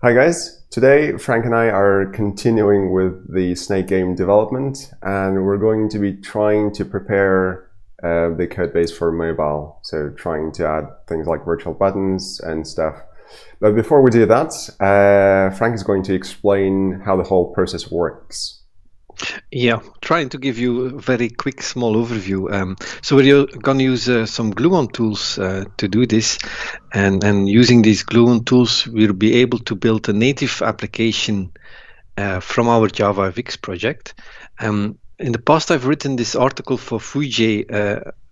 Hi guys, today Frank and I are continuing with the Snake game development, and we're going to be trying to prepare the code base for mobile, so trying to add things like virtual buttons and stuff. But before we do that, Frank is going to explain how the whole process works. Yeah, trying to give you a very quick, small overview. So we're going to use some glue-on tools to do this, and using these glue-on tools, we'll be able to build a native application from our JavaFX project. In the past, I've written this article for Fuji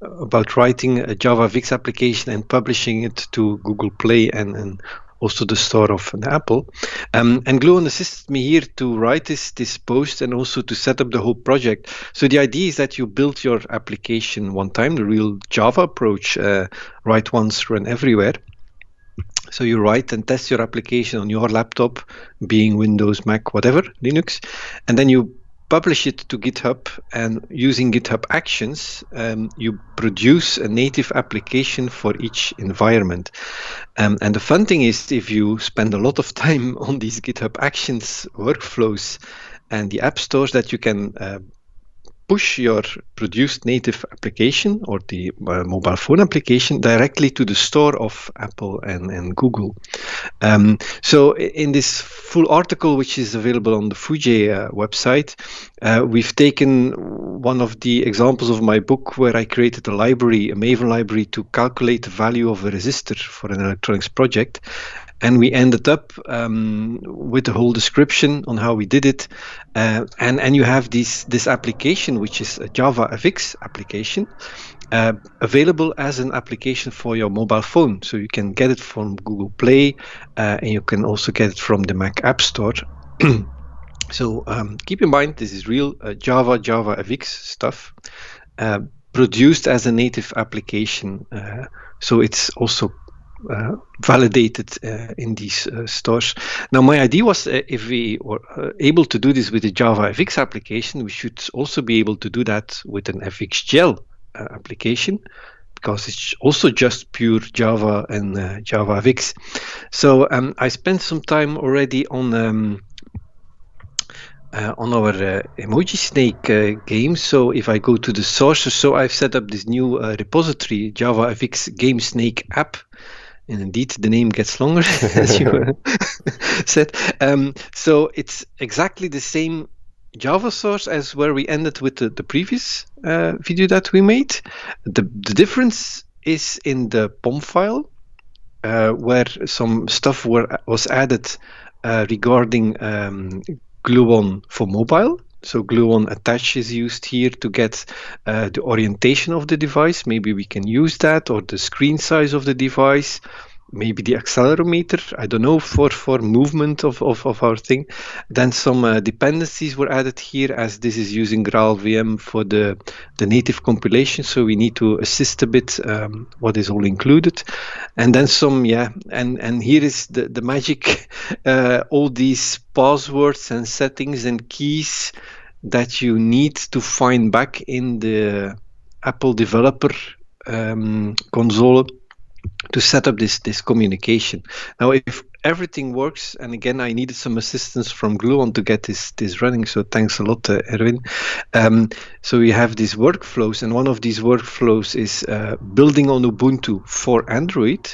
about writing a JavaFX application and publishing it to Google Play and also the store of an Apple. And Gluon assisted me here to write this post and also to set up the whole project. So the idea is that you build your application one time, the real Java approach, write once, run everywhere. So you write and test your application on your laptop, being Windows, Mac, whatever, Linux, and then you publish it to GitHub, and using GitHub Actions, you produce a native application for each environment. And the fun thing is, if you spend a lot of time on these GitHub Actions workflows and the app stores, that you can push your produced native application or the mobile phone application directly to the store of Apple and Google. So in this full article, which is available on the Fuji website, we've taken one of the examples of my book where I created a library, a Maven library, to calculate the value of a resistor for an electronics project. And we ended up with the whole description on how we did it. And you have this application, which is a JavaFX application, available as an application for your mobile phone. So you can get it from Google Play, and you can also get it from the Mac App Store. So keep in mind, this is real JavaFX stuff, produced as a native application. So it's also validated in these stores. Now, my idea was if we were able to do this with a JavaFX application, we should also be able to do that with an FXGL application, because it's also just pure Java and JavaFX. So I spent some time already on our Emoji Snake game. So if I go to the sources, so I've set up this new repository, JavaFX Game Snake app. And indeed, the name gets longer, as you said. So it's exactly the same Java source as where we ended with the previous video that we made. The difference is in the POM file, where some stuff was added regarding Gluon for mobile. So Gluon attach is used here to get the orientation of the device. Maybe we can use that, or the screen size of the device, maybe the accelerometer, I don't know, for movement of our thing. Then some dependencies were added here, as this is using GraalVM for the native compilation. So we need to assist a bit what is all included. And then some, and here is the magic, all these passwords and settings and keys that you need to find back in the Apple developer console to set up this communication. Now, if everything works, and again, I needed some assistance from Gluon to get this running, so thanks a lot, Erwin. So we have these workflows, and one of these workflows is building on Ubuntu for Android.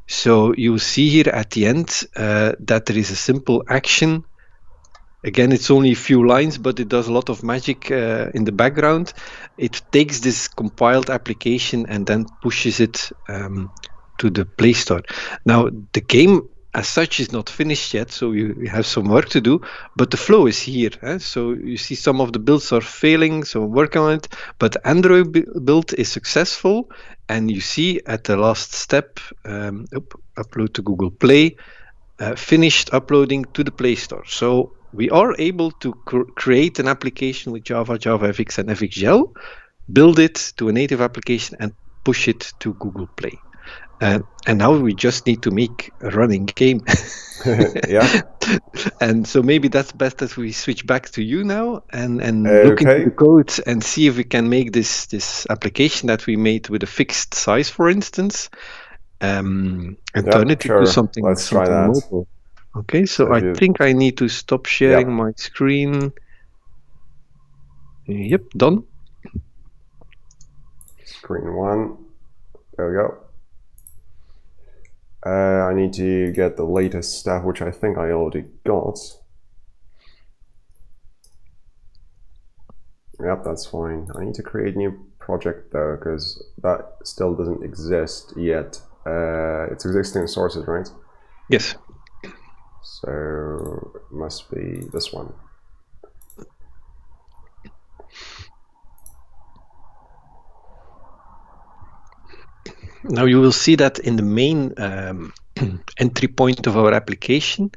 So you'll see here at the end that there is a simple action. Again, it's only a few lines, but it does a lot of magic in the background. It takes this compiled application and then pushes it to the Play Store. Now, the game as such is not finished yet, so you have some work to do, but the flow is here. So you see some of the builds are failing, so I'm working on it, but the Android build is successful, and you see at the last step, upload to Google Play, finished uploading to the Play Store. So we are able to create an application with Java, JavaFX, and FXGL, build it to a native application, and push it to Google Play. And now we just need to make a running game. Yeah. And so maybe that's best that we switch back to you now and look into the code and see if we can make this application that we made with a fixed size, for instance, and turn it into something. Let's try that. Mobile. Okay, so So I if you, think I need to stop sharing my screen. Yep, done. Screen 1. There we go. I need to get the latest stuff, which I think I already got. Yep, that's fine. I need to create a new project though, because that still doesn't exist yet. It's existing sources, right? Yes. So it must be this one. Now you will see that in the main entry point of our application,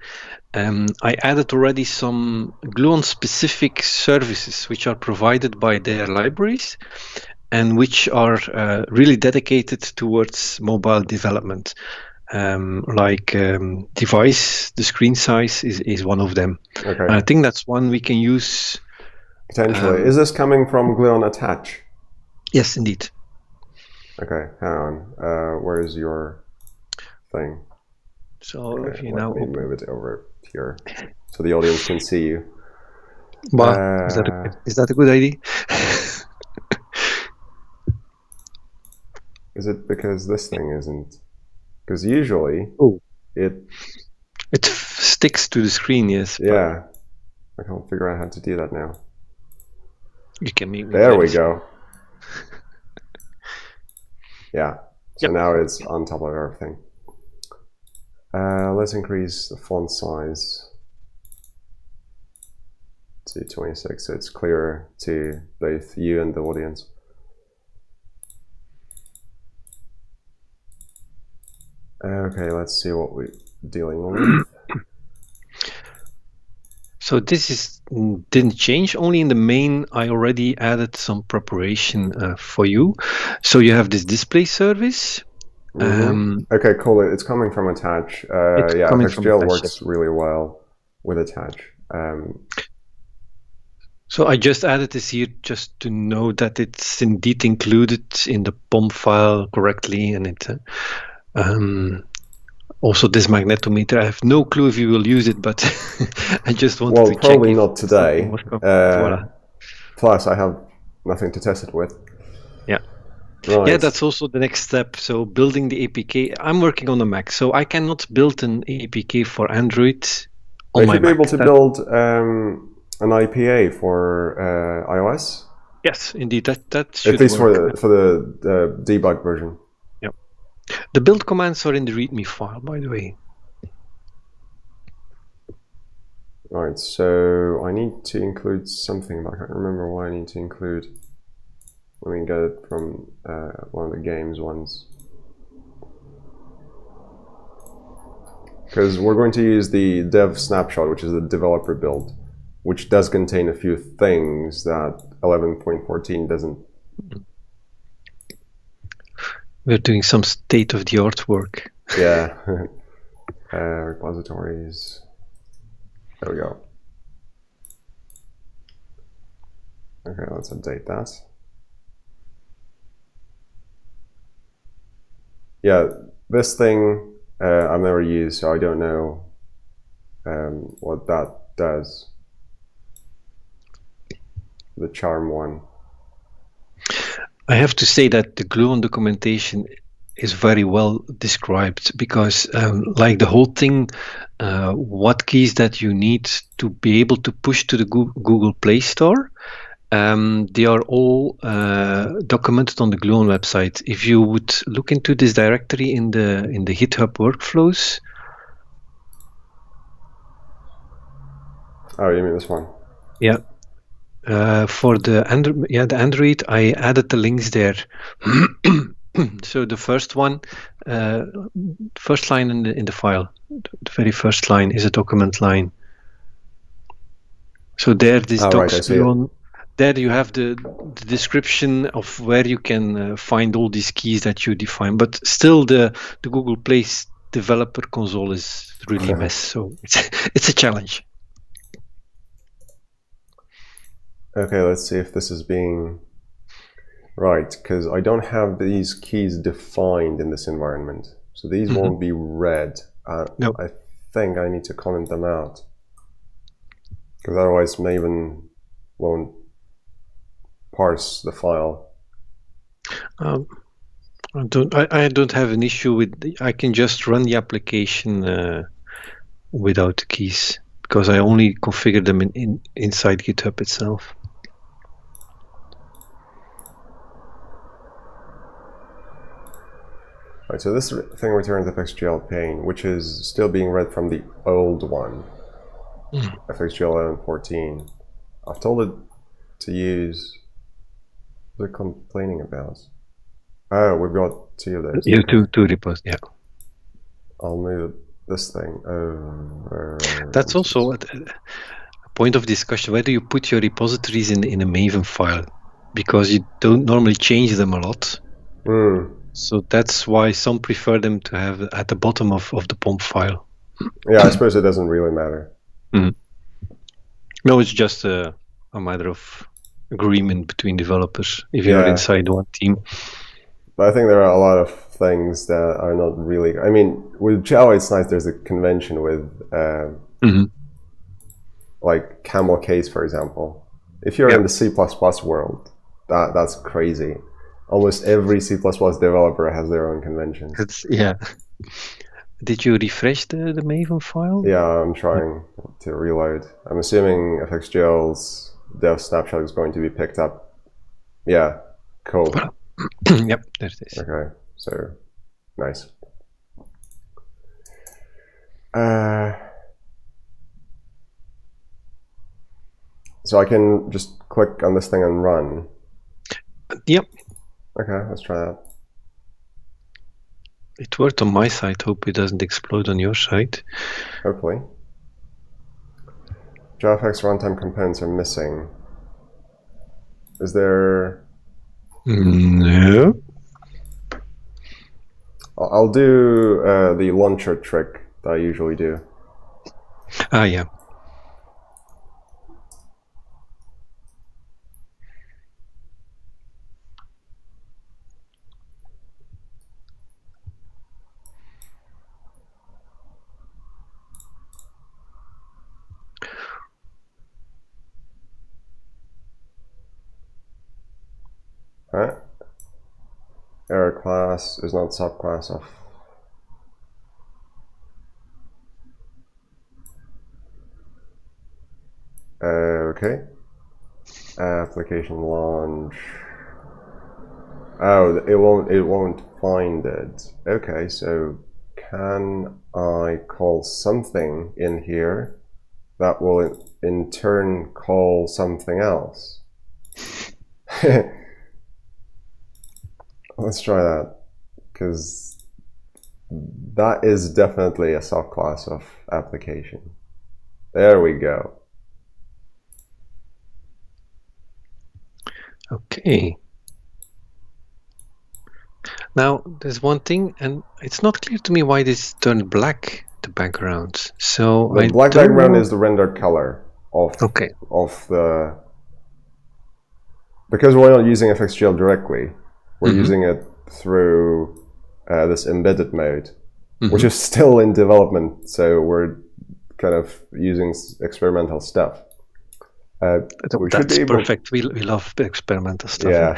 I added already some Gluon specific services which are provided by their libraries and which are really dedicated towards mobile development. Device, the screen size is one of them. Okay. And I think that's one we can use. Potentially. Is this coming from Gluon Attach? Yes, indeed. Okay, hang on. Where is your thing? So Okay, if you let now me open... move it over here so the audience can see you. Wow, is that a good idea? Is it because this thing isn't? Because usually it sticks to the screen, yes. Yeah, I can't figure out how to do that now. You can make me There we go. Yeah, so Yep. now it's on top of everything. Let's increase the font size to 26 so it's clearer to both you and the audience. Okay, let's see what we're dealing with. So this didn't change. Only in the main, I already added some preparation for you. So you have this display service. Okay, cool. It's coming from Attach. Yeah, FXGL works really well with Attach. So I just added this here just to know that it's indeed included in the POM file correctly, and it also this magnetometer. I have no clue if you will use it, but I just wanted to check. Well, probably not today. Voila. Plus, I have nothing to test it with. Yeah. Right. Yeah, that's also the next step. So building the APK. I'm working on a Mac, so I cannot build an APK for Android on my Mac. You should be able to build an IPA for iOS. Yes, indeed. That should at least work. for the debug version. Yeah. The build commands are in the README file, by the way. Right, so I need to include something, but I can't remember what I need to include. Let me get it from one of the games ones. Because we're going to use the dev snapshot, which is the developer build, which does contain a few things that 11.14 doesn't. We're doing some state-of-the-art work. Yeah. Repositories. There we go. Okay, let's update that. Yeah, this thing I've never used, so I don't know what that does. The charm one. I have to say that the Gluon documentation is very well described because, like the whole thing, what keys that you need to be able to push to the Google Play Store, they are all documented on the Gluon website. If you would look into this directory in the GitHub workflows. Oh, you mean this one? Yeah. For the Android, I added the links there. So the first one, first line in the file, the very first line is a document line. So there, this docs Gluon. There you have the description of where you can find all these keys that you define. But still, the Google Play developer console is really a mess. So it's a challenge. Okay, let's see if this is being right, because I don't have these keys defined in this environment. So these won't be read. No. I think I need to comment them out, because otherwise Maven won't parse the file. I don't have an issue with. I can just run the application without the keys because I only configure them inside GitHub itself. Right, so this thing returns fxgl pane, which is still being read from the old one, fxgl 11.14. I've told it to use. What are they complaining about? Oh, we've got two of those. You two repos, yeah. I'll move this thing over. That's also a point of discussion, whether you put your repositories in a Maven file, because you don't normally change them a lot. So that's why some prefer them to have at the bottom of the POM file. Yeah, I suppose it doesn't really matter. No, it's just a matter of agreement between developers if you're inside one team. But I think there are a lot of things that are not really. I mean, with Java, it's nice. There's a convention with, like camel case, for example. If you're in the C++ world, that's crazy. Almost every C++ developer has their own conventions. Did you refresh the Maven file? Yeah, I'm trying to reload. I'm assuming fxgl's dev snapshot is going to be picked up. Yeah, cool. Yep, there it is. Okay, so nice. So I can just click on this thing and run. Yep. Okay, let's try that. It worked on my side. Hope it doesn't explode on your side. Hopefully. JavaFX runtime components are missing. Is there? No. I'll do the launcher trick that I usually do. Ah, yeah. Alright. Error class is not subclass of. Okay. Application launch. Oh, it won't find it. Okay, so can I call something in here that will in turn call something else? Let's try that, because that is definitely a subclass of application. There we go. Okay. Now, there's one thing, and it's not clear to me why this turned black, the background. So the black background is the rendered color of the. Because we're not using fxgl directly, we're using it through this embedded mode, which is still in development. So we're kind of using experimental stuff. That's perfect. We love experimental stuff. Yeah.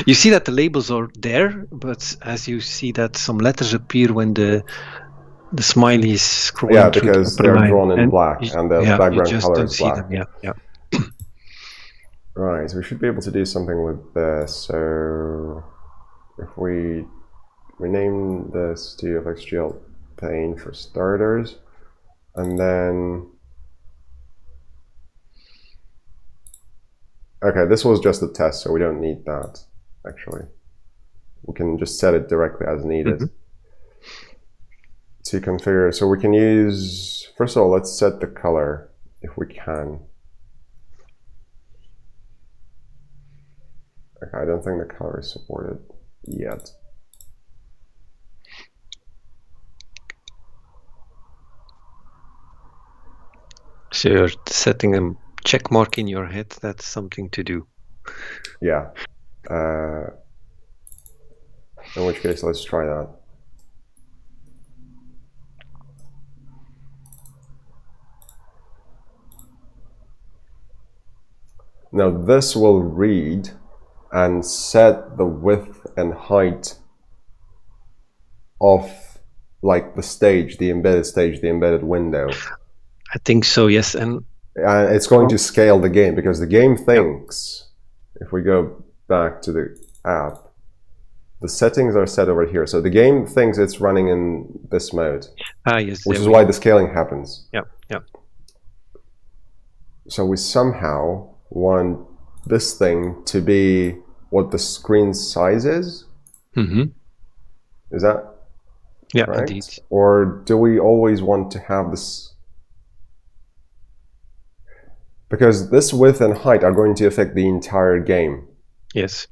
You see that the labels are there, but as you see that some letters appear when the smiley is scrolling. Yeah, because they're drawn in black and the background color is black. Them. Yeah. Right, so we should be able to do something with this. So if we rename this to fxgl pane for starters, and then okay, this was just a test, so we don't need that actually. We can just set it directly as needed to configure. So we can use, first of all, let's set the color if we can. Okay, I don't think the color is supported yet. So you're setting a check mark in your head. That's something to do. Yeah. In which case, let's try that. Now this will read and set the width and height of like the stage, the embedded window. I think so, yes. And it's going to scale the game, because the game thinks, if we go back to the app, the settings are set over here. So the game thinks it's running in this mode. Yes, which is why the scaling happens. Yeah. So we somehow want this thing to be what the screen size is. Mm-hmm. Is that right? Indeed. Or do we always want to have this? Because this width and height are going to affect the entire game. Yes.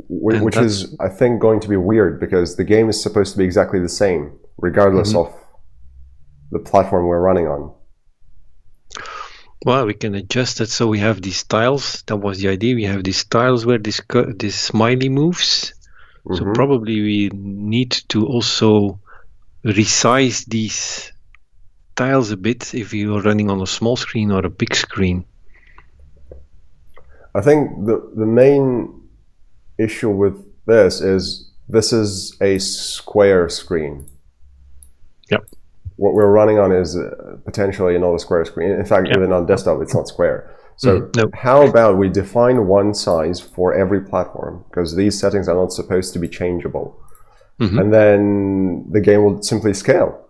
Which is, I think, going to be weird, because the game is supposed to be exactly the same, regardless of the platform we're running on. Well, we can adjust it so we have these tiles. That was the idea. We have these tiles where this smiley moves. So probably we need to also resize these tiles a bit if you're running on a small screen or a big screen. I think the main issue with this is a square screen. Yep. What we're running on is potentially another square screen. In fact, even on desktop, it's not square. So how about we define one size for every platform, because these settings are not supposed to be changeable. And then the game will simply scale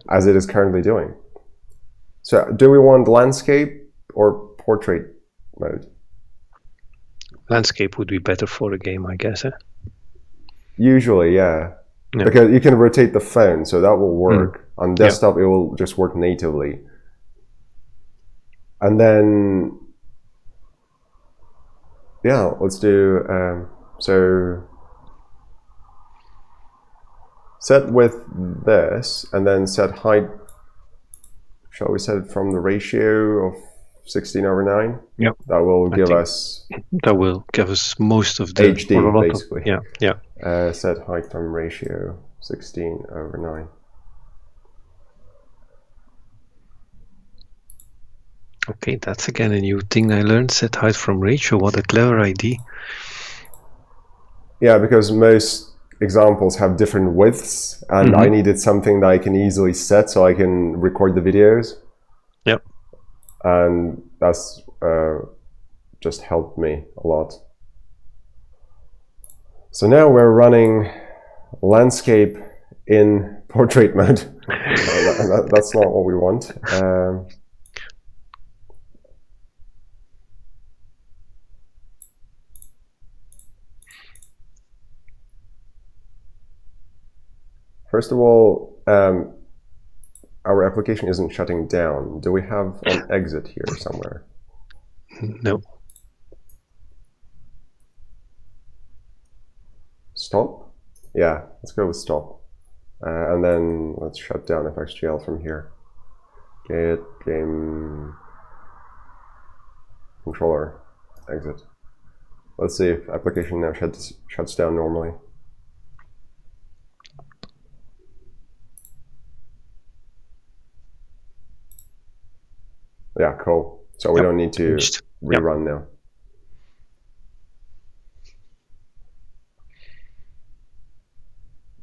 as it is currently doing. So do we want landscape or portrait mode? Landscape would be better for a game, I guess. Usually, yeah. Because you can rotate the phone, so that will work. On desktop, it will just work natively. And then, let's do, so set width this, and then set height. Shall we set it from the ratio of 16/9? Yep. That will give us... That will give us most of the... HD, basically. Yeah. Set height from ratio 16/9. Okay, that's again a new thing I learned. Set height from ratio. What a clever idea. Yeah, because most examples have different widths, and I needed something that I can easily set so I can record the videos. Yep. And that's just helped me a lot. So now we're running landscape in portrait mode. That's not what we want. First of all, our application isn't shutting down. Do we have an exit here somewhere? No. Stop? Yeah, let's go with stop. And then let's shut down FXGL from here. Get game controller exit. Let's see if application now shuts down normally. Yeah, cool. So we don't need to rerun now.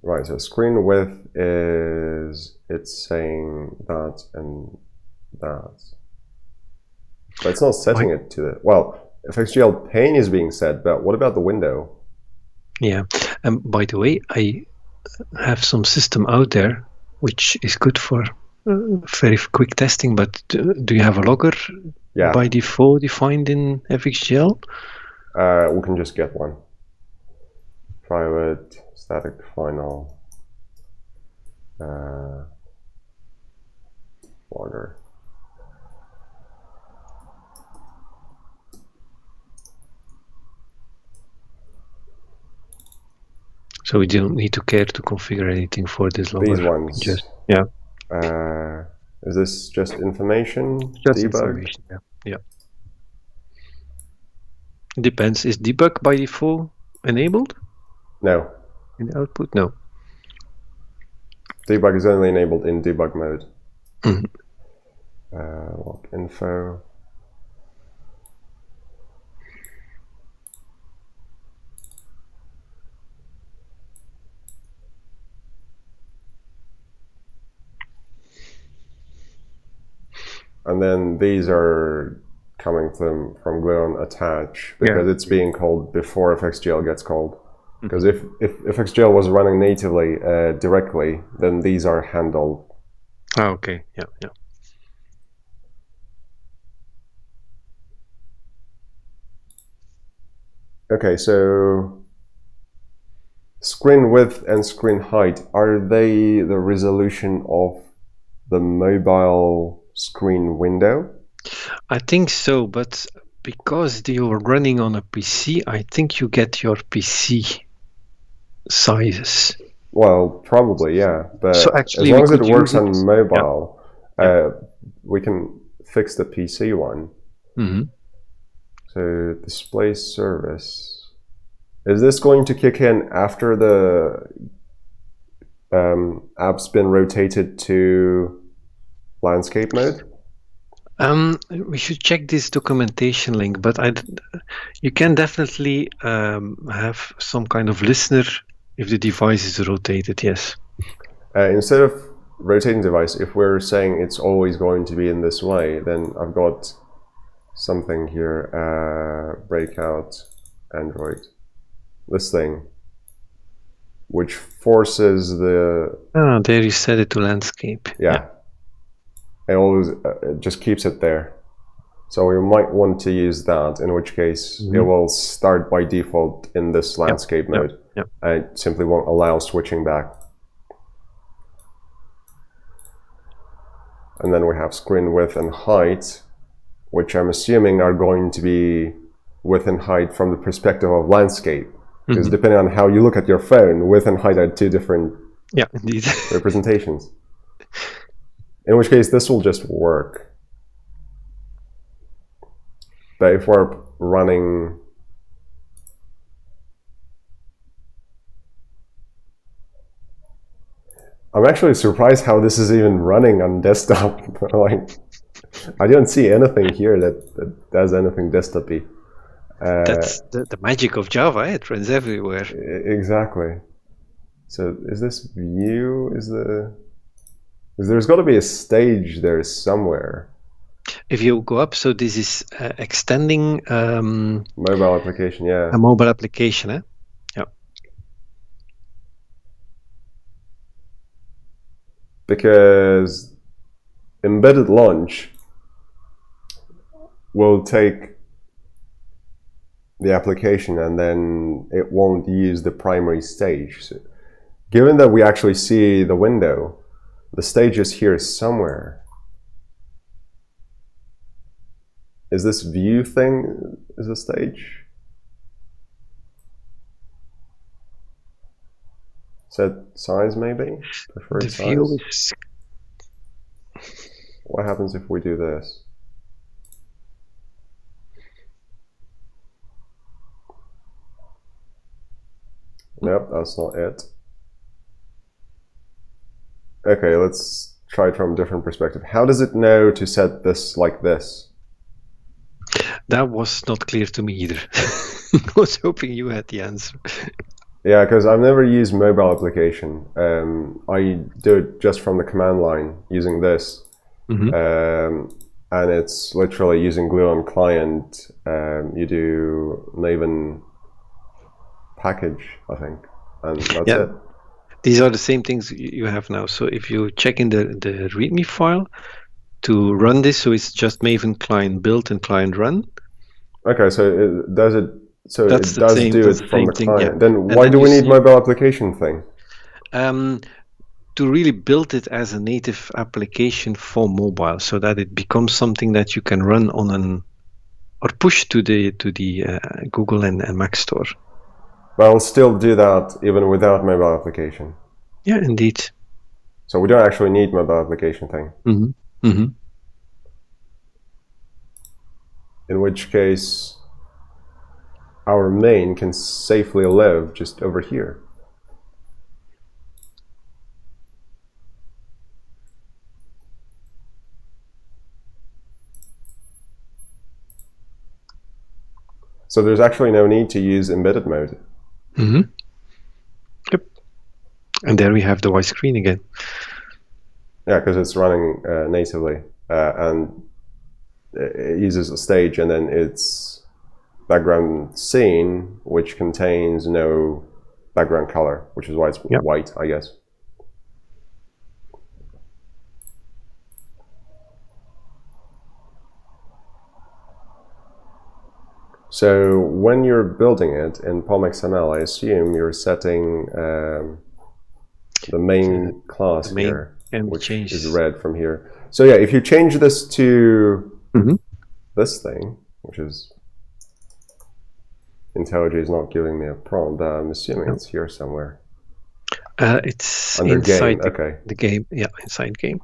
Right, so screen width is, it's saying that and that. But it's not setting it to the, well, FXGL pane is being set, but what about the window? Yeah, and by the way, I have some system out there which is good for very quick testing, but do you have a logger by default defined in FXGL? We can just get one. Private static final logger. So we don't need to care to configure anything for this logger. These ones. Just, is this just information? Just debug? information, yeah. Depends. Is debug by default enabled? No. In the output? No. Debug is only enabled in debug mode. Log info. And then these are coming from glue-on attach because it's being called before fxgl gets called. Because if fxgl was running natively directly, then these are handled. Oh, okay. Yeah. Okay, so screen width and screen height, are they the resolution of the mobile screen window? I think so, but because you're running on a PC, I think you get your PC sizes. Well, probably, yeah. But So as actually, long we as it could works use it. on mobile, Yeah. we can fix the PC one. Mm-hmm. So display service. Is this going to kick in after the app's been rotated to landscape mode? We should check this documentation link, but you can definitely have some kind of listener if the device is rotated, yes. Instead of rotating device, if we're saying it's always going to be in this way, then I've got something here, breakout Android, this thing, which forces the... Ah, there you set it to landscape. Yeah. It always it just keeps it there. So we might want to use that, in which case it will start by default in this landscape mode. And it simply won't allow switching back. And then we have screen width and height, which I'm assuming are going to be width and height from the perspective of landscape. Because depending on how you look at your phone, width and height are two different indeed. representations. In which case this will just work. But if we're running... I'm actually surprised how this is even running on desktop. Like, I don't see anything here that does anything desktop-y. That's the magic of Java. It runs everywhere. Exactly. So is this view? There's got to be a stage there somewhere. If you go up, so this is extending mobile application, yeah. A mobile application, eh? Yeah. Because embedded launch will take the application and then it won't use the primary stage. So given that we actually see the window, the stage is here somewhere. Is this view thing is the stage? Set size maybe? Preferred The size? view is... What happens if we do this? Nope, that's not it. Okay, let's try it from a different perspective. How does it know to set this like this? That was not clear to me either. I was hoping you had the answer. Yeah, because I've never used mobile application. I do it just from the command line using this. And it's literally using glue-on client. You do Maven package, I think, and that's it. These are the same things you have now. So if you check in the README file to run this, so it's just Maven client build and client run. Okay, so it does it. So it does do it from the client. Yeah. Then why do we need mobile application thing? To really build it as a native application for mobile, so that it becomes something that you can run on or push to the Google and Mac store. But I'll still do that even without mobile application. Yeah, indeed. So we don't actually need mobile application thing. In which case, our main can safely live just over here. So there's actually no need to use embedded mode. Yep. And there we have the white screen again. Yeah, because it's running natively. And it uses a stage and then its background scene, which contains no background color, which is why it's white, I guess. So when you're building it in POM.xml, I assume you're setting the main class here, which is red from here. So yeah, if you change this to this thing, which is IntelliJ is not giving me a prompt, I'm assuming it's here somewhere. It's under inside game. the game. Yeah, inside game.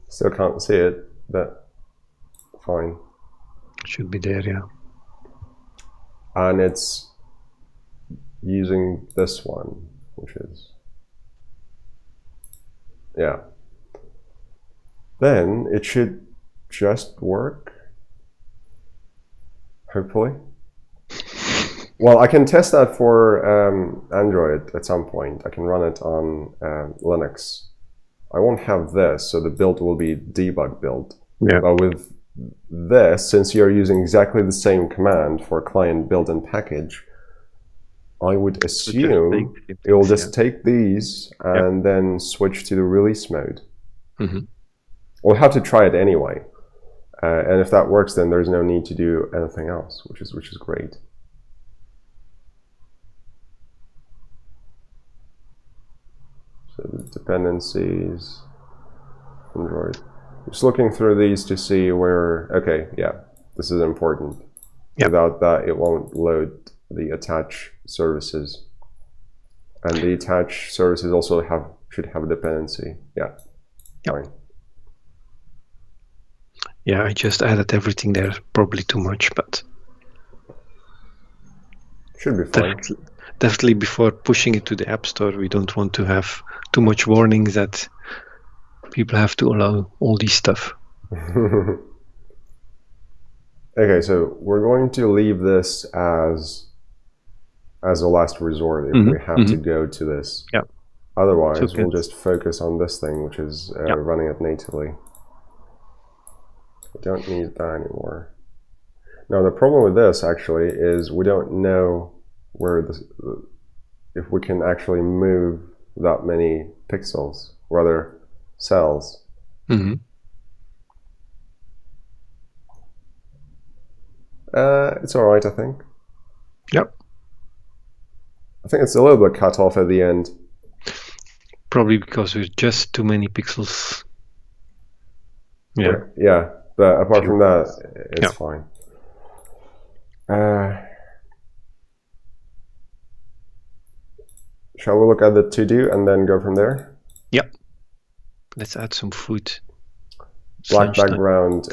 Still can't see it, but fine. Should be there, yeah. And it's using this one, which is, yeah. Then it should just work, hopefully. Well, I can test that for Android at some point. I can run it on Linux. I won't have this, so the build will be debug build. Yeah. But with this, since you're using exactly the same command for client build and package, I would assume it will just take these and then switch to the release mode. We'll have to try it anyway. And if that works, then there's no need to do anything else, which is great. So the dependencies, Android. Just looking through these to see where, okay, yeah, this is important. Without that, it won't load the attach services. And the attach services also should have a dependency. Yeah. Fine. Yeah, I just added everything there, probably too much, but should be fine. Definitely before pushing it to the App Store, we don't want to have too much warnings that people have to allow all this stuff. Okay, so we're going to leave this as a last resort if we have to go to this. Yeah. Otherwise, we'll just focus on this thing, which is running it natively. We don't need that anymore. Now, the problem with this actually is we don't know where if we can actually move that many pixels, rather cells. It's all right, I think. Yep. I think it's a little bit cut off at the end. Probably because there's just too many pixels. Yeah, but apart from that, it's fine. Shall we look at the to-do and then go from there? Yep. Let's add some food. Black background,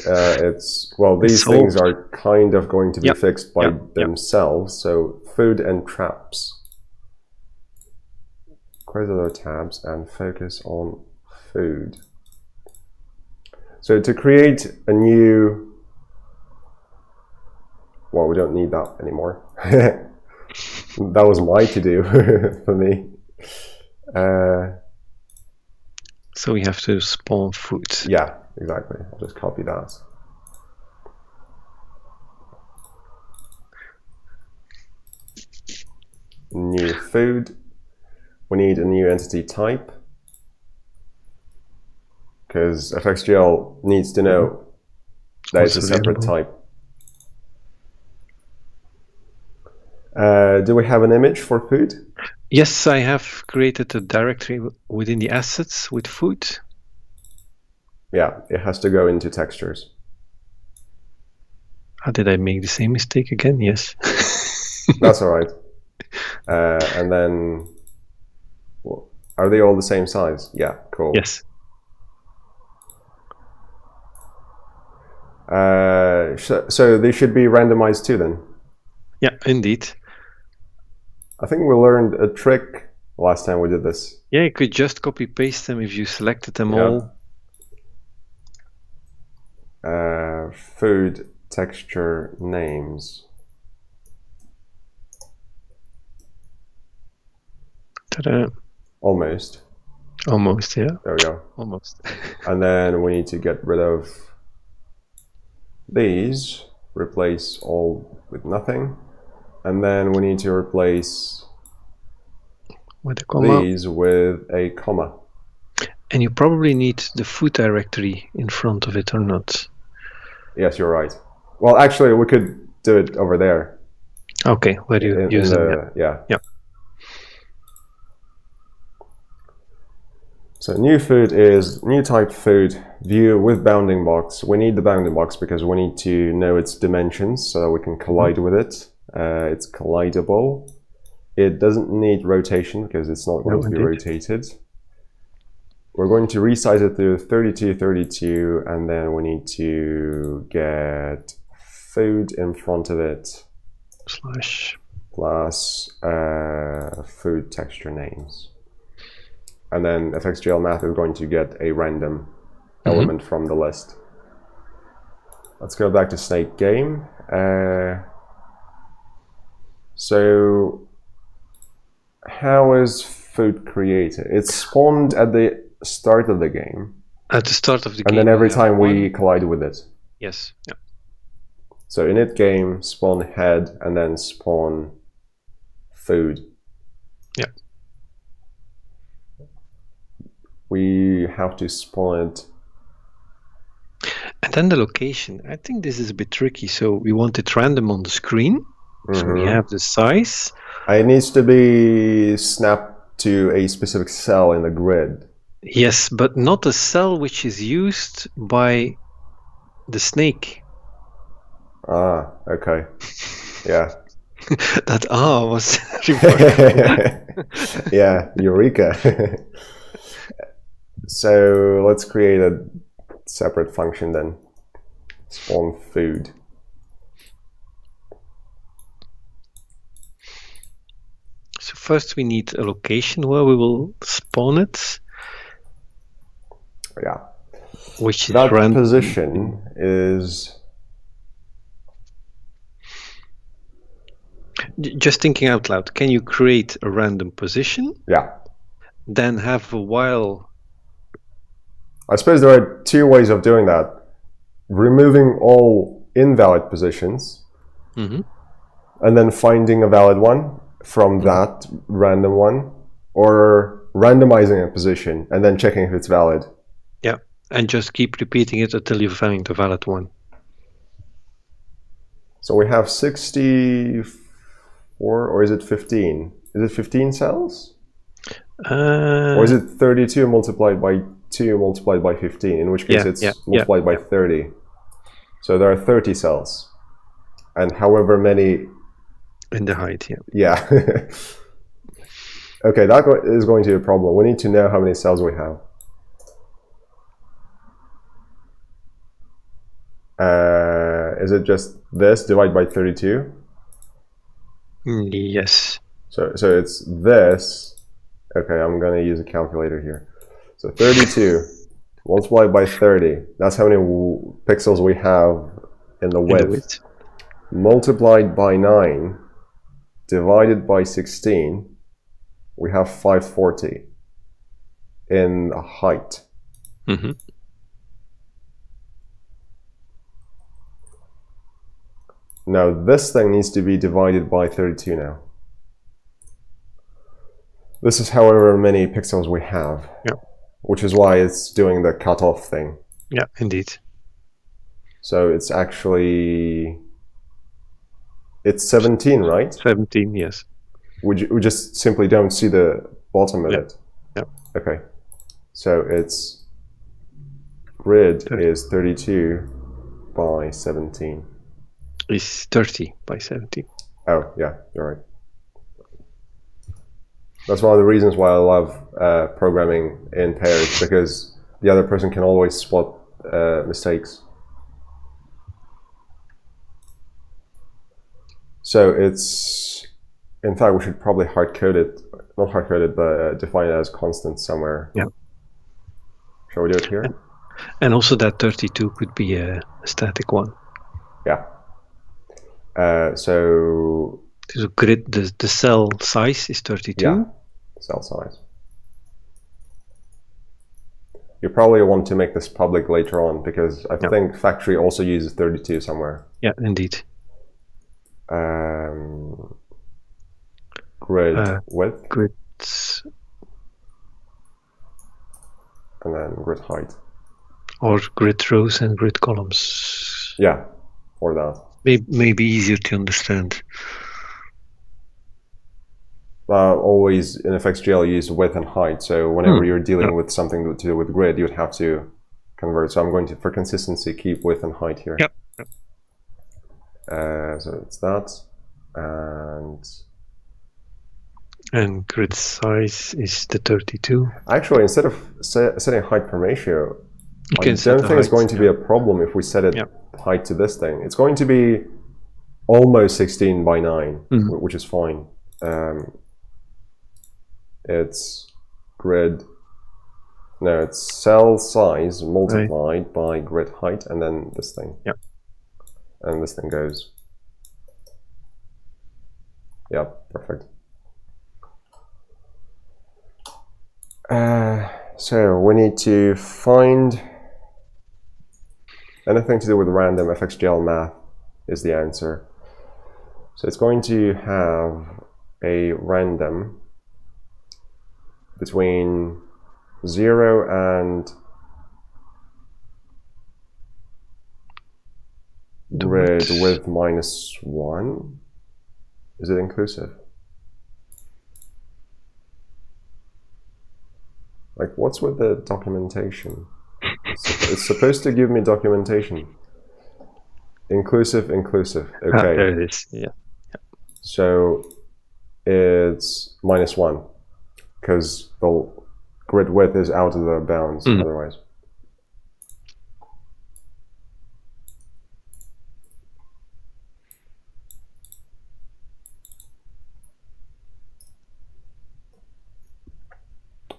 these things are kind of going to be fixed by themselves. So food and traps. Close other tabs and focus on food. So to create a new, well, we don't need that anymore. That was my to-do for me. So we have to spawn food. Yeah, exactly. I'll just copy that. New food. We need a new entity type, because FXGL needs to know that it's a separate type. Do we have an image for food? Yes, I have created a directory within the assets with food. Yeah, it has to go into textures. How did I make the same mistake again? Yes. That's all right. And then, are they all the same size? Yeah, cool. Yes. So they should be randomized too then? Yeah, indeed. I think we learned a trick last time we did this. Yeah, you could just copy paste them if you selected them all. Food texture names. Ta-da. Almost. Almost, yeah. There we go. Almost. And then we need to get rid of these, replace all with nothing. And then we need to replace with a comma. These with a comma. And you probably need the food directory in front of it or not. Yes, you're right. Well, actually, we could do it over there. Okay, where do you use them? Yeah. Yeah. So new food is new type food, view with bounding box. We need the bounding box because we need to know its dimensions so that we can collide with it. It's collidable. It doesn't need rotation because it's not going to be rotated. We're going to resize it to 32, 32, and then we need to get food in front of it. Slash. Plus food texture names. And then fxgl math is going to get a random element from the list. Let's go back to snake game. So how is food created? It's spawned at the start of the game. At the start of the game. And then every time we collide with it. Yes. Yeah. So init game, spawn head, and then spawn food. Yeah. We have to spawn it. And then the location. I think this is a bit tricky. So we want it random on the screen. So we have the size. It needs to be snapped to a specific cell in the grid. Yes, but not a cell which is used by the snake. Ah, okay. Yeah. That was remarkable. Yeah, eureka. So let's create a separate function then. Spawn food. So first we need a location where we will spawn it. Yeah. Which is that position is... Just thinking out loud, can you create a random position? Yeah. Then have a while... I suppose there are two ways of doing that. Removing all invalid positions and then finding a valid one from that random one, or randomizing a position and then checking if it's valid. Yeah, and just keep repeating it until you find the valid one. So we have 64, or is it 15? Is it 15 cells? Or is it 32 multiplied by 2 multiplied by 15, in which case it's multiplied by 30. So there are 30 cells. And however many... In the height, yeah. Yeah. Okay, that is going to be a problem. We need to know how many cells we have. Is it just this divided by 32? Yes. So it's this. Okay, I'm going to use a calculator here. So 32 multiplied by 30. That's how many pixels we have in the width. Multiplied by 9 divided by 16. We have 540 in the height. Now this thing needs to be divided by 32 now. This is however many pixels we have. Yeah. Which is why it's doing the cutoff thing. Yeah, indeed. So it's actually... It's 17, right? 17, yes. We just simply don't see the bottom of it. Yeah. Okay. So its grid is 32 by 17. It's 30 by 17. Oh, yeah, you're right. That's one of the reasons why I love programming in pairs, because the other person can always spot mistakes. So it's... In fact, we should probably hard-code it. Not hard-code it, but define it as constant somewhere. Yeah. Shall we do it here? And also that 32 could be a static one. Yeah. So the grid, the cell size is 32. Yeah, cell size. You probably want to make this public later on because I think factory also uses 32 somewhere. Yeah, indeed. Grid width. Grids. And then grid height. Or grid rows and grid columns. Yeah, or that. Maybe easier to understand. Always in FXGL use width and height, so whenever you're dealing with something to do with grid, you'd have to convert. So I'm going to, for consistency, keep width and height here. Yep. So it's that, and grid size is the 32. Actually, instead of setting height per ratio, I don't think it's going to be a problem if we set it height to this thing. It's going to be almost 16 by 9, which is fine. It's grid, no, it's cell size multiplied by grid height, and then this thing. Yep. And this thing goes. Yep, perfect. So we need to find anything to do with random FXGL math is the answer. So it's going to have a random between 0 and grid width -1. Is it inclusive? Like, what's with the documentation? It's supposed to give me documentation. Inclusive. Okay. There it is. Yeah. So it's -1 because the grid width is out of the bounds otherwise.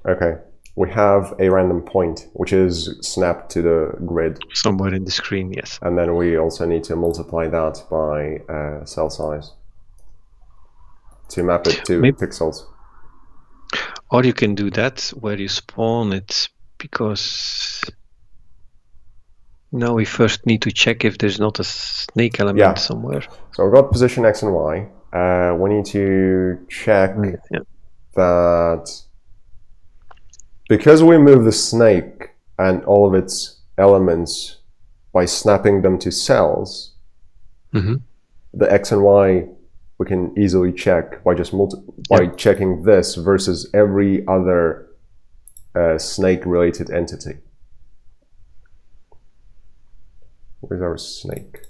Okay. We have a random point, which is snapped to the grid. Somewhere in the screen, yes. And then we also need to multiply that by cell size to map it to pixels. Or you can do that where you spawn it, because now we first need to check if there's not a snake element somewhere. So we've got position X and Y. We need to check that because we move the snake and all of its elements by snapping them to cells, the X and Y we can easily check by just checking this versus every other snake-related entity. Where's our snake?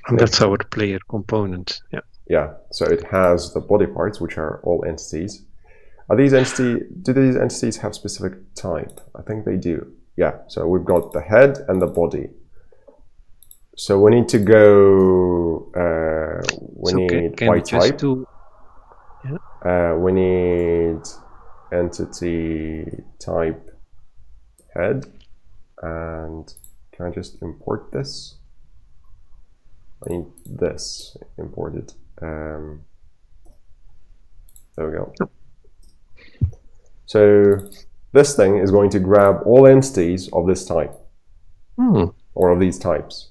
And that's our player component. Yeah. So it has the body parts, which are all entities. Are these entities? Do these entities have specific type? I think they do. Yeah. So we've got the head and the body. So we need to go. We need Y type. We need entity type head, and can I just import this? I need this imported. There we go. So this thing is going to grab all entities of this type, or of these types.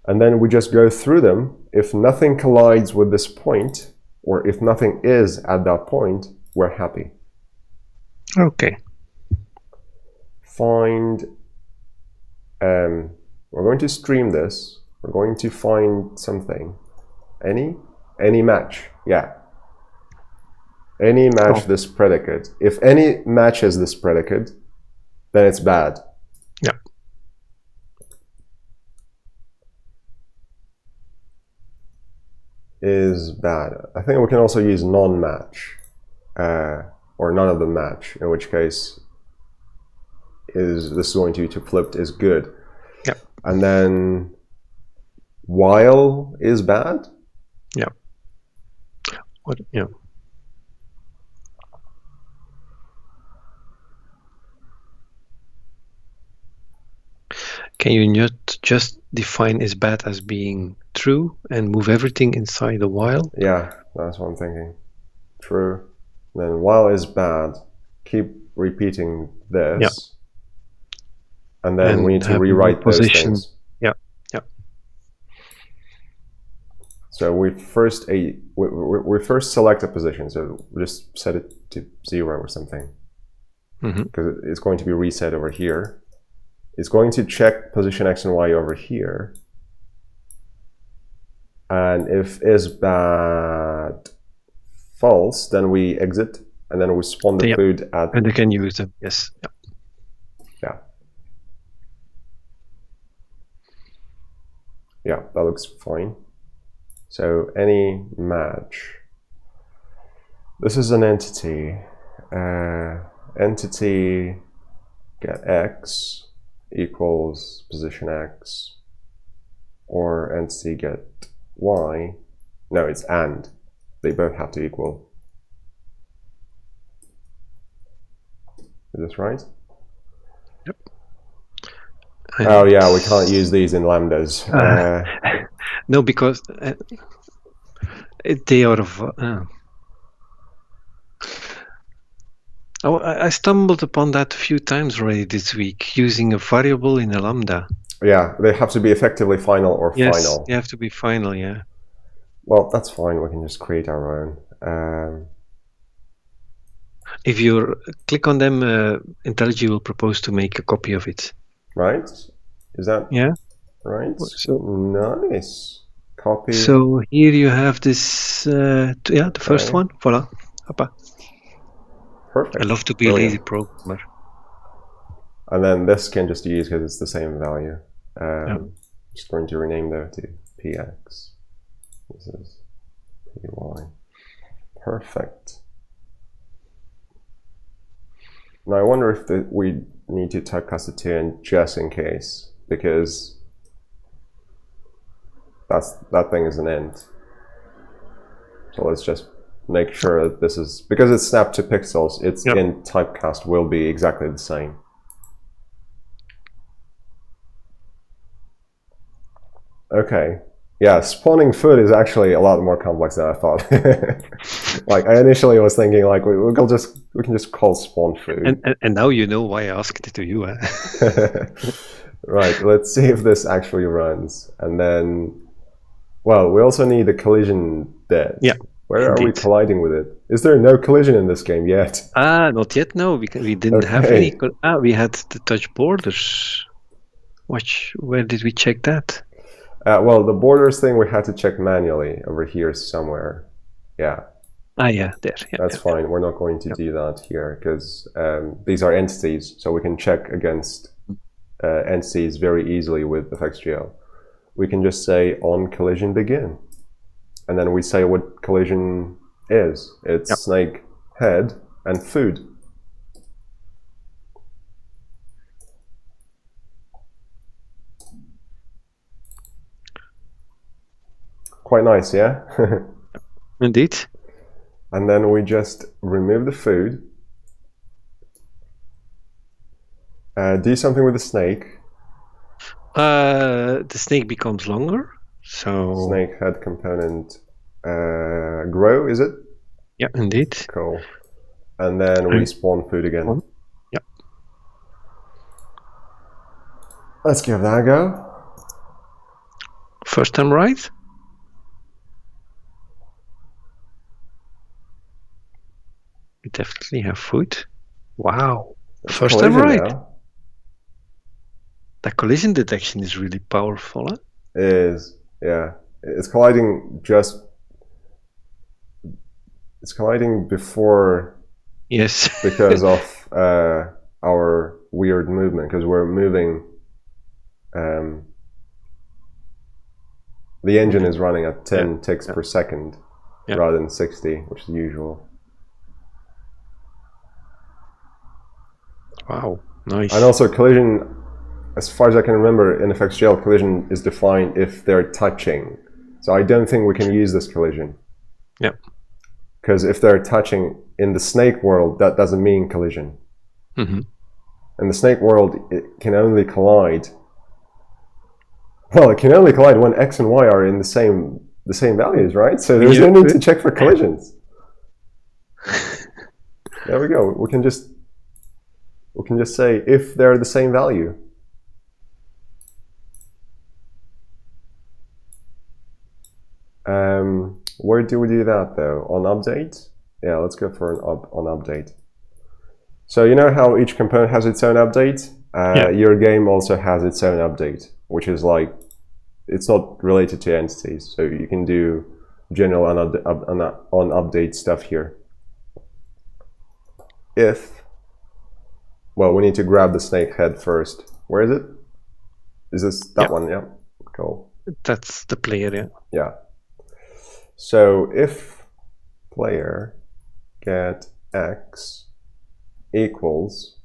And then we just go through them. If nothing collides with this point, or if nothing is at that point, we're happy. Okay. Find, we're going to stream this. We're going to find something. Any match, yeah. Any match this predicate. If any matches this predicate, then it's bad. Yeah. Is bad. I think we can also use non-match, or none of them match, in which case this is going to flipped is good. Yeah. And then while is bad? Yeah. What? Yeah. Can you not just define is bad as being true and move everything inside the while? Yeah, that's what I'm thinking. True. Then while is bad, keep repeating this. Yeah. And then we need to have more rewrite those position. things. Yeah. So we first select a position. So we just set it to 0 or something, because it's going to be reset over here. It's going to check position X and Y over here. And if is bad false, then we exit, and then we spawn the food at... And they can use them, yes. Yeah. Yeah, that looks fine. So any match. This is an entity. Entity get X equals position X, or entity get Y. No, it's and. They both have to equal. Is this right? Yep. Oh yeah, we can't use these in lambdas. No, because they are... I stumbled upon that a few times already this week, using a variable in a lambda. Yeah, they have to be effectively final or final. Yes, they have to be final, yeah. Well, that's fine. We can just create our own. If you click on them, IntelliJ will propose to make a copy of it. Right? Is that right? So, nice. Copy. So here you have this, the first one. Voila. Hoppa. Perfect. I love to be a lazy programmer. And then this can just use because it's the same value. Just going to rename though to px. This is py. Perfect. Now I wonder if we need to typecast it to in just in case, because that thing is an int. So let's just make sure that this is, because it's snapped to pixels, its int typecast will be exactly the same. Okay. Yeah, spawning food is actually a lot more complex than I thought. Like I initially was thinking, like we can just call spawn food. And now you know why I asked it to you. Right. Let's see if this actually runs, and then, well, we also need a collision bit. Yeah. Where are we colliding with it? Is there no collision in this game yet? Not yet. No, we didn't have any. We had the touch borders. Where did we check that? Well, the borders thing we had to check manually over here somewhere. Yeah. Yeah, there. Yeah, that's fine. We're not going to do that here because these are entities, so we can check against entities very easily with FXGL. We can just say on collision begin, and then we say what collision is. It's snake head and food. Quite nice, yeah? Indeed. And then we just remove the food. Do something with the snake. The snake becomes longer. So snake head component grow, is it? Yeah, indeed. Cool. And then we spawn food again. Yeah. Let's give that a go. First time right. We definitely have food. Wow. First time right. Now. That collision detection is really powerful, huh? It is, yeah. It's colliding before. Yes. Because of our weird movement, because we're moving. The engine is running at 10 ticks per second rather than 60, which is usual. Wow, nice. And also collision, as far as I can remember, in FXGL, collision is defined if they're touching. So I don't think we can use this collision. Yeah. Because if they're touching in the snake world, that doesn't mean collision. Mm-hmm. In the snake world, it can only collide. Well, it can only collide when X and Y are in the same values, right? So there's no need to check for collisions. There we go. We can just we can just say if they're the same value. Where do we do that though? On update? Yeah, let's go for on update. So you know how each component has its own update? Your game also has its own update, which is like, it's not related to entities. So you can do general on update stuff here. If, well, we need to grab the snake head first. Where is it? Is this that one? Yeah, cool. That's the player, yeah. Yeah. So if player get x equals,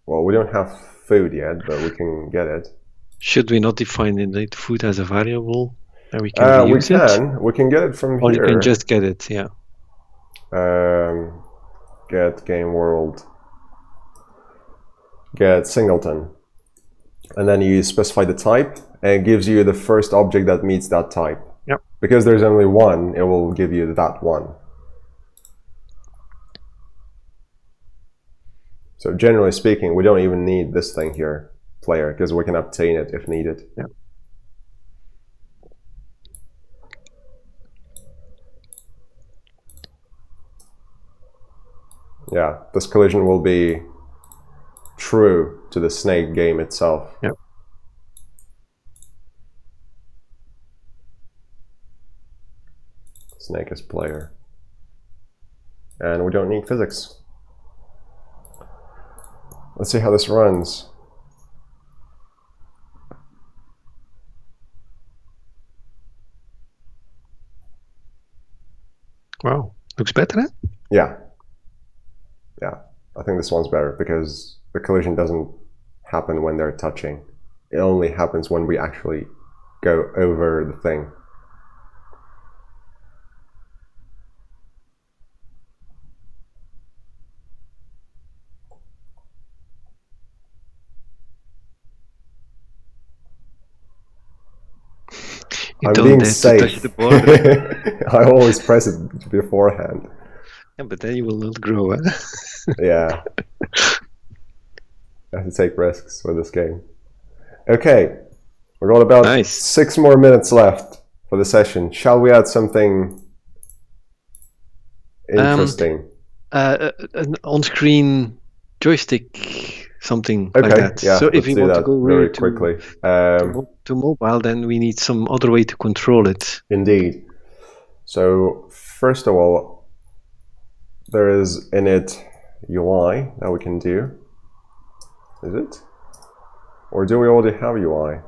well, we don't have food yet, but we can get it. Should we not define indeed food as a variable? And we can use it? We can get it from or here. Or you can just get it, yeah. Get game world, get singleton, and then you specify the type, and it gives you the first object that meets that type. Yep. Because there's only one, it will give you that one. So generally speaking, we don't even need this thing here, player, because we can obtain it if needed. Yeah. Yeah, this collision will be true to the snake game itself. Yep. Snake is player. And we don't need physics. Let's see how this runs. Wow, looks better, eh? Yeah. Yeah, I think this one's better because the collision doesn't happen when they're touching. It only happens when we actually go over the thing. I'm being safe. To touch the border. I always press it beforehand. Yeah, but then you will not grow, eh? Yeah. I have to take risks with this game. Okay, we've got about 6 more minutes left for the session. Shall we add something interesting? An on-screen joystick, something like that. Yeah, so if you want to go very quickly to mobile, then we need some other way to control it. Indeed. So first of all, there is init UI that we can do. Is it? Or do we already have UI?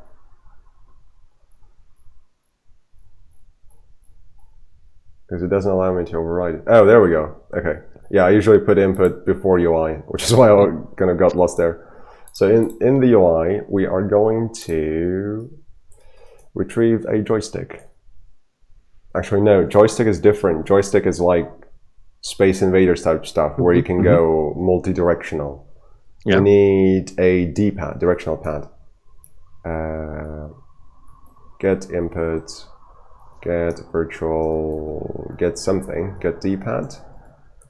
Because it doesn't allow me to override it. Oh, there we go. Okay. Yeah, I usually put input before UI, which is why I kind of got lost there. So in the UI, we are going to retrieve a joystick. Actually, no, joystick is different. Joystick is like Space Invaders type stuff, where you can go multi-directional. Yeah. We need a D-pad, directional pad. Get input, get virtual, get something, get D-pad,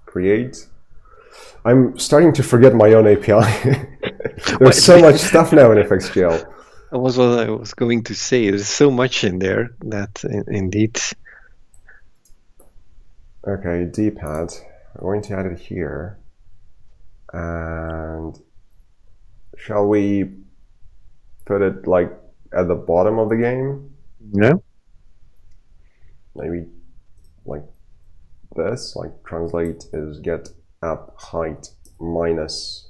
create. I'm starting to forget my own API. There's so much stuff now in FXGL. That was what I was going to say. There's so much in there that indeed. Okay, D-pad. I'm going to add it here. And shall we put it like at the bottom of the game? Yeah. Maybe like this, like translate is get app height minus,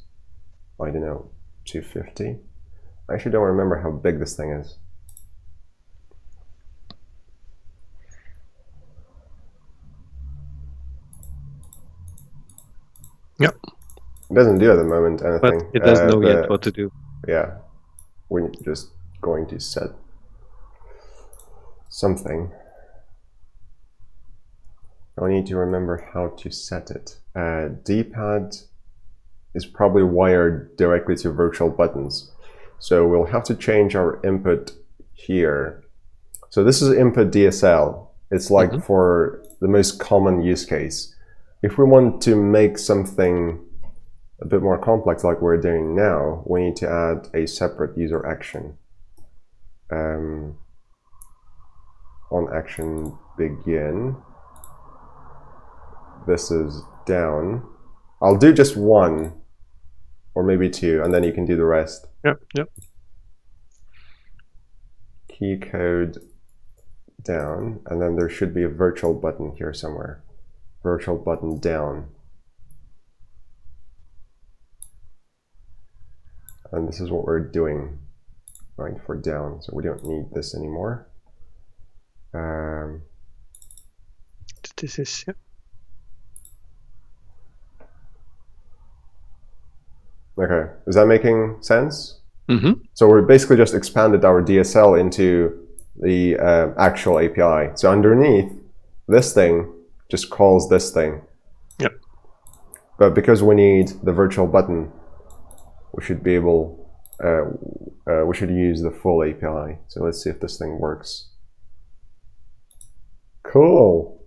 I don't know, 250. I actually don't remember how big this thing is. Yep. It doesn't do at the moment anything. But it doesn't know yet what to do. Yeah. We're just going to set something. I need to remember how to set it. D-pad is probably wired directly to virtual buttons. So we'll have to change our input here. So this is input DSL. It's like for the most common use case. If we want to make something a bit more complex like we're doing now, we need to add a separate user action. On action begin, this is down. I'll do just one or maybe two, and then you can do the rest. Yep. Key code down, and then there should be a virtual button here somewhere. Virtual button down. And this is what we're doing, right, for down. So we don't need this anymore. This is, yeah. Okay, is that making sense? Mm-hmm. So we basically just expanded our DSL into the actual API. So underneath, this thing just calls this thing. Yep. But because we need the virtual button, we should be able, we should use the full API. So let's see if this thing works. Cool.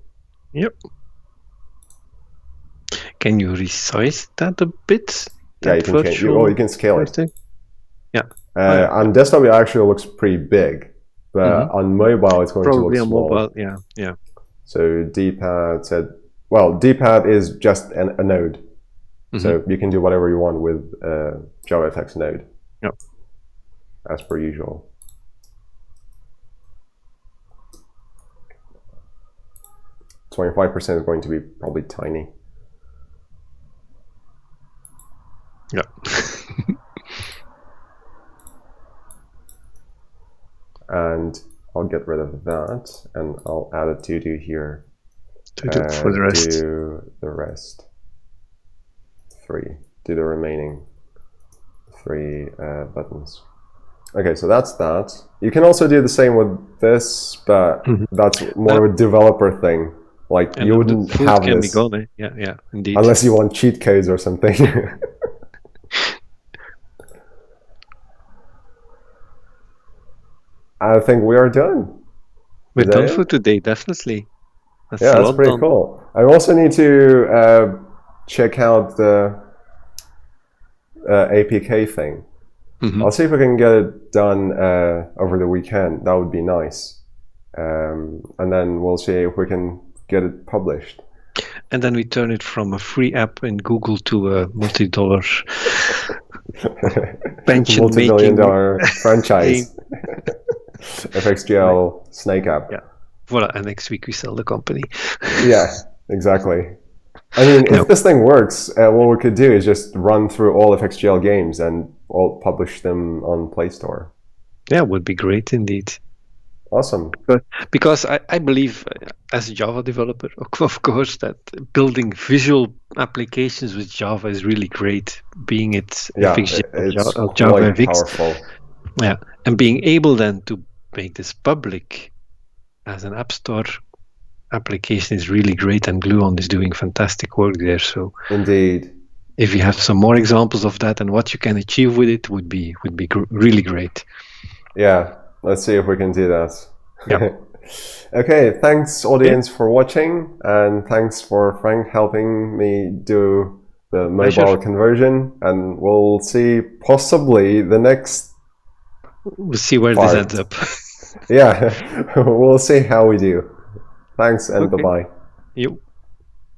Yep. Can you resize that a bit? Yeah, you can change. You can scale it. Yeah. On desktop, it actually looks pretty big, but on mobile, it's going probably to look small. Probably on mobile, yeah. So D-pad said, well, D-pad is just a node. So you can do whatever you want with JavaFX node. Yep. As per usual. %25% is going to be probably tiny. Yeah. And I'll get rid of that, and I'll add a to-do here. To-do for the rest. Do the rest. 3. Do the remaining 3 buttons. Okay, so that's that. You can also do the same with this, but that's more of a developer thing. Like, you wouldn't have can this. Be gone, eh? Yeah, indeed. Unless you want cheat codes or something. I think we are done. We're done for today, definitely. That's pretty cool. I also need to check out the APK thing. I'll see if I can get it done over the weekend. That would be nice. And then we'll see if we can get it published. And then we turn it from a free app in Google to a multi-dollar pension multi-billion-dollar franchise. FXGL Snake app. Yeah. Voila, and next week we sell the company. Yeah, exactly. I mean, if this thing works, what we could do is just run through all FXGL games and all publish them on Play Store. Yeah, it would be great indeed. Awesome. Because I believe, as a Java developer, of course, that building visual applications with Java is really great. Being it FXGL or Java FX. Powerful. Yeah, and being able then to make this public as an App Store application is really great, and Gluon is doing fantastic work there. So indeed, if you have some more examples of that and what you can achieve with it, would be really great. Yeah, let's see if we can do that. Yep. Okay, thanks audience for watching, and thanks for Frank helping me do the mobile conversion, and we'll see possibly the next We'll see where this ends up. Yeah, we'll see how we do. Thanks, and bye-bye. You.